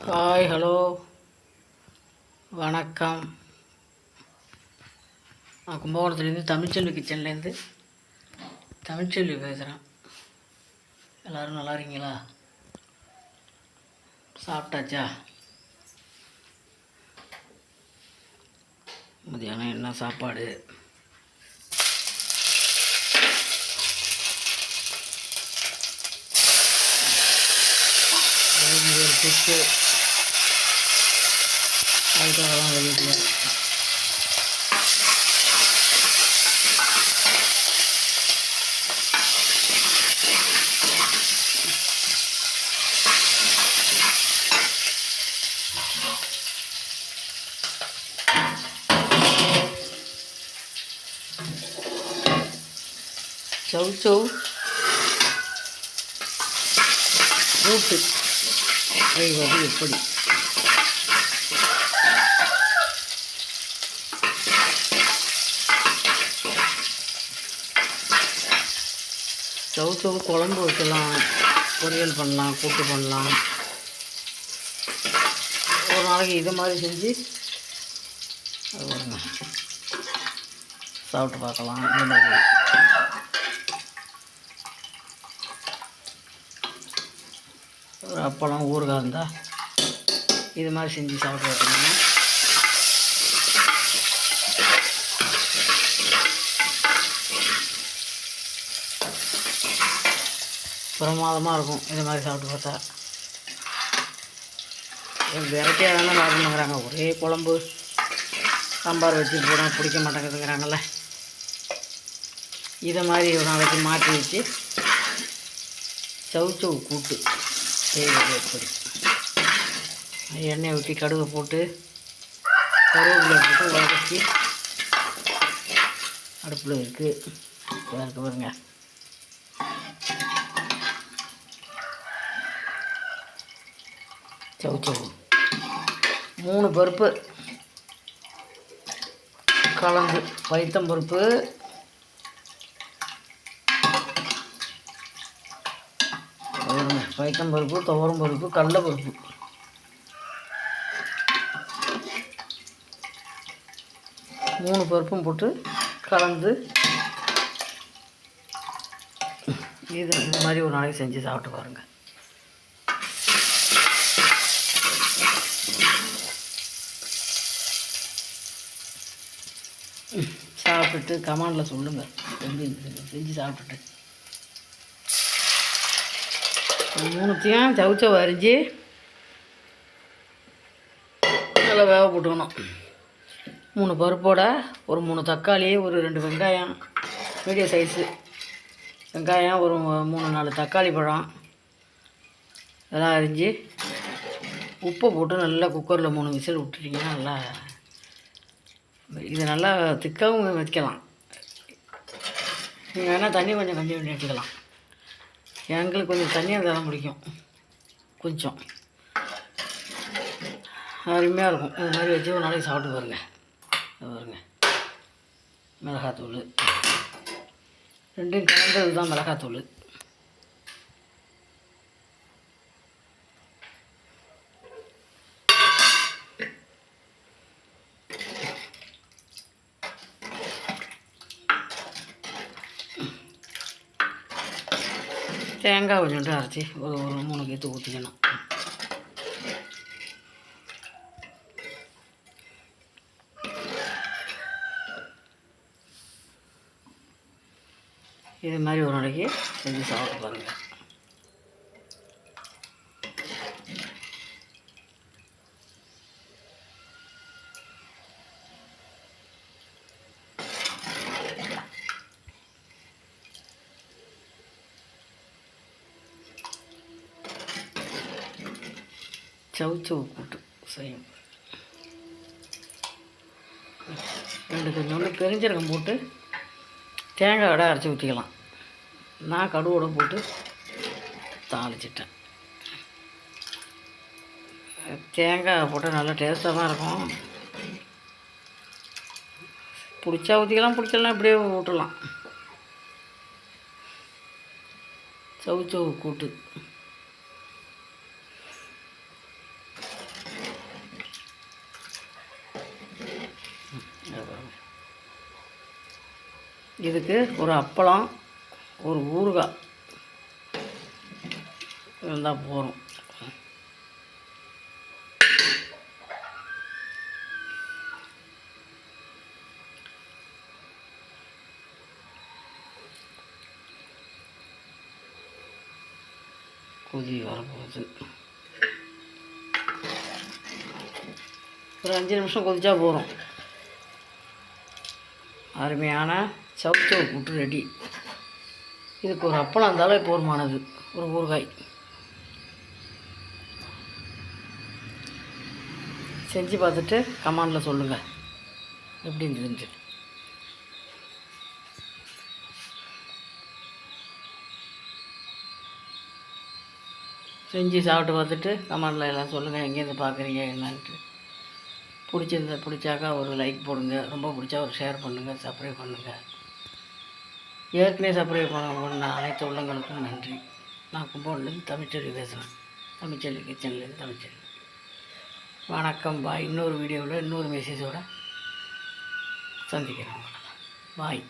Hi, hello, வணக்கம். நான் கும்பகோணத்துலேருந்து தமிழ்ச்செல்வி கிச்சன்லேருந்து தமிழ்ச்செல்வி பேசுகிறேன். எல்லோரும் நல்லா இருக்கீங்களா? சாப்பிட்டாச்சா? மதியானம் என்ன சாப்பாடு? ஒரு புக்கு அதுக்காக தான் வெளியிட்டு சௌசௌ கூட்டு செய்வது எப்படி? சௌசௌ குழம்பு வைக்கலாம், பொரியல் பண்ணலாம், கூட்டு பண்ணலாம். ஒரு நாளைக்கு இது மாதிரி செஞ்சு சாப்பிட்டு பார்க்கலாம். இந்த மாதிரி ஒரு அப்பளம் ஊறுகாய் இருந்தால் இது மாதிரி செஞ்சு சாப்பிட்டு வைக்கணும். பிரமாதமாக இருக்கும் இது மாதிரி சாப்பிட்டு பார்த்தா. வெரைட்டியாக தானே சாப்பிட்ணுங்கிறாங்க. ஒரே குழம்பு சாம்பார் வச்சு போனால் பிடிக்க மாட்டேங்குதுங்கிறாங்கல்ல. இதை மாதிரி ஒரு நாளைக்கு மாற்றி வச்சு சௌசௌ கூட்டு செய்வது எப்படி? எண்ணெய் ஊற்றி கடுகு போட்டு கருவேப்பிலை போட்டு வதக்கி அடுப்பில் இருக்குது பாருங்க. சௌசௌ 3 பருப்பு கலந்து, பைத்தம்பருப்பு, பைத்தம்பருப்பு, துவரம்பருப்பு, கடலைப்பருப்பு, மூணு பருப்பும் போட்டு கலந்து இது மாதிரி ஒரு நாளைக்கு செஞ்சு சாப்பிட்டு பாருங்கள். சாப்பிட்டுட்டு கமெண்டில் சொல்லுங்கள் எப்படி செஞ்சு சாப்பிட்டுட்டு. 3த்தையும் சௌசௌ அரிஞ்சு நல்லா வேக போட்டுக்கணும். 3 பருப்போட ஒரு 3 தக்காளி, ஒரு 2 வெங்காயம், மீடியம் சைஸு வெங்காயம், ஒரு 3-4 தக்காளி பழம் இதெல்லாம் அரிஞ்சு உப்பை போட்டு நல்லா குக்கரில் 3 விசில் விட்டுட்டிங்கன்னா நல்லா இது நல்லா திக்காகவும் வைக்கலாம். நீங்கள் வேணால் தண்ணி கொஞ்சம் கம்மி பண்ணி எடுத்துக்கலாம். எங்களுக்கு கொஞ்சம் தண்ணியாக தான் பிடிக்கும். கொஞ்சம் அருமையாக இருக்கும். இது மாதிரி வச்சு ஒரு நாளைக்கு சாப்பிட்டு பாருங்கள். மிளகாத்தூள் 2ம் கலந்தது தான் மிளகாத்தூள். தேங்காய் கொஞ்சோண்டு அரைச்சி ஒரு 3 கீத்து ஊற்றிக்கணும். இது மாதிரி ஒரு நாளைக்கு செஞ்சு சாப்பிட்டு பாருங்கள். சௌசௌ கூட்டு செய்யும். 2 கொஞ்சோண்டு பெருஞ்சீரகம் போட்டு தேங்காய் வடை அரைச்சி ஊற்றிக்கலாம். நான் கடுவோட போட்டு தாளிச்சிட்டேன். தேங்காய் போட்டால் நல்லா டேஸ்ட்டாக தான் இருக்கும். பிடிச்சா ஊற்றிக்கலாம், பிடிக்கலாம் இப்படியே விட்டுடலாம். சௌசௌ கூட்டு இதுக்கு ஒரு அப்பளம், ஒரு ஊறுகாய் இருந்தால் போதும். கொதி வரப்போகுது. ஒரு 5 நிமிஷம் கொதிச்சா போதும். அருமையான சவுச்சவு கூட்டு ரெடி. இதுக்கு ஒரு அப்பளம் இருந்தாலே போதுமானது, ஒரு ஊறுகாய். செஞ்சு பார்த்துட்டு கமெண்டில் சொல்லுங்கள் எப்படி இருந்துச்சு. செஞ்சு சாப்பிட்டு பார்த்துட்டு கமெண்டில் எல்லாம் சொல்லுங்கள் எங்கேருந்து பார்க்குறீங்க என்னன்ட்டு. பிடிச்சாக்கா ஒரு லைக் போடுங்க, ரொம்ப பிடிச்சா ஒரு ஷேர் பண்ணுங்கள், சப்ஸ்கிரைப் பண்ணுங்கள். ஏற்கனவே சப்ஸ்கிரைப் பண்ண அனைத்து உள்ளங்களுக்கும் நன்றி. நான் கும்பகோணத்துலேருந்து தமிழ்ச்செல்வி பேசுகிறேன். தமிழ்ச்செல்வி கிச்சன்லேருந்து தமிழ்ச்செல்வி. வணக்கம், பாய். இன்னொரு வீடியோவில் இன்னொரு மெசேஜோடு சந்திக்கிறேன். பாய்.